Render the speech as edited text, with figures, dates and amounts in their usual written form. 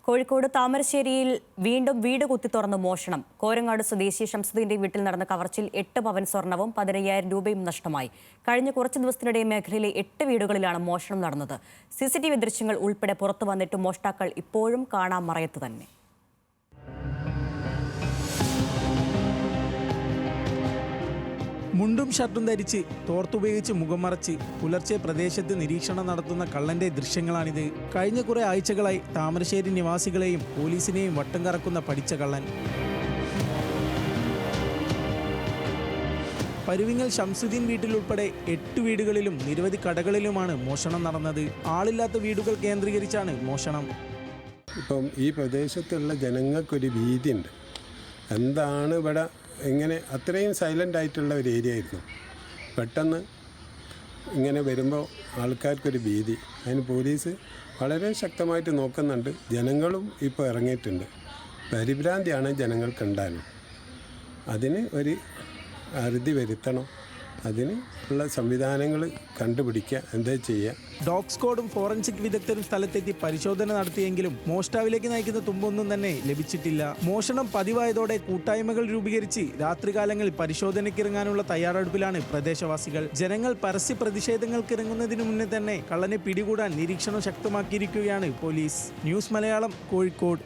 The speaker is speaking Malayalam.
കോഴിക്കോട് താമരശ്ശേരിയിൽ വീണ്ടും വീട് കുത്തി തുറന്ന് മോഷണം. കോരങ്ങാട് സ്വദേശി ഷംസുദ്ദീന്റെ വീട്ടിൽ നടന്ന കവർച്ചിൽ 8 പവൻ സ്വർണവും 15,000 രൂപയും നഷ്ടമായി. കഴിഞ്ഞ കുറച്ച് ദിവസത്തിനിടെ മേഖലയിലെ 8 വീടുകളിലാണ് മോഷണം നടന്നത്. CCTV ദൃശ്യങ്ങൾ ഉൾപ്പെടെ പുറത്തു വന്നിട്ടും മോഷ്ടാക്കൾ ഇപ്പോഴും കാണാമറയത്ത് തന്നെ. മുണ്ടും ഷർട്ടും ധരിച്ച് തോർത്തുപയോഗിച്ച് മുഖം മറച്ച് പുലർച്ചെ പ്രദേശത്ത് നിരീക്ഷണം നടത്തുന്ന കള്ളന്റെ ദൃശ്യങ്ങളാണിത്. കഴിഞ്ഞ കുറെ ആഴ്ചകളായി താമരശ്ശേരി നിവാസികളെയും പോലീസിനെയും വട്ടം കറക്കുന്ന പഠിച്ച കള്ളൻ. പരുവിങ്ങൽ ഷംസുദ്ദീൻ വീട്ടിലുൾപ്പെടെ 8 വീടുകളിലും നിരവധി കടകളിലുമാണ് മോഷണം നടന്നത്. ആളില്ലാത്ത വീടുകൾ കേന്ദ്രീകരിച്ചാണ് മോഷണം. ഇപ്പം ഈ പ്രദേശത്തുള്ള ജനങ്ങൾക്കൊരു ഭീതിയുണ്ട്. എന്താണ് ഇവിടെ ഇങ്ങനെ അത്രയും സൈലൻ്റ് ആയിട്ടുള്ള ഒരു ഏരിയ ആയിരുന്നു. പെട്ടെന്ന് ഇങ്ങനെ വരുമ്പോൾ ആൾക്കാർക്കൊരു ഭീതി. അതിന് പോലീസ് വളരെ ശക്തമായിട്ട് നോക്കുന്നുണ്ട്. ജനങ്ങളും ഇപ്പോൾ ഇറങ്ങിയിട്ടുണ്ട്. പരിഭ്രാന്തിയാണ് ജനങ്ങൾക്കുണ്ടാകുന്നത്. അതിന് ഒരു അറുതി വരുത്തണം. അതിന് ഉള്ള സംവിധാനങ്ങൾ കണ്ടുപിടിക്കുക, എന്താ ചെയ്യുക. ഡോഗ് സ്ക്വാഡും ഫോറൻസിക് വിദഗ്ധരും സ്ഥലത്തെത്തി പരിശോധന നടത്തിയെങ്കിലും മോഷ്ടാവിലേക്ക് നയിക്കുന്ന തുമ്പൊന്നും തന്നെ ലഭിച്ചിട്ടില്ല. മോഷണം പതിവായതോടെ കൂട്ടായ്മകൾ രൂപീകരിച്ച് രാത്രികാലങ്ങളിൽ പരിശോധനയ്ക്കിറങ്ങാനുള്ള തയ്യാറെടുപ്പിലാണ് പ്രദേശവാസികൾ. ജനങ്ങൾ പരസ്യ പ്രതിഷേധങ്ങൾക്ക് ഇറങ്ങുന്നതിന് മുന്നേ തന്നെ കള്ളനെ പിടികൂടാൻ നിരീക്ഷണം ശക്തമാക്കിയിരിക്കുകയാണ് പോലീസ്. ന്യൂസ് മലയാളം, കോഴിക്കോട്.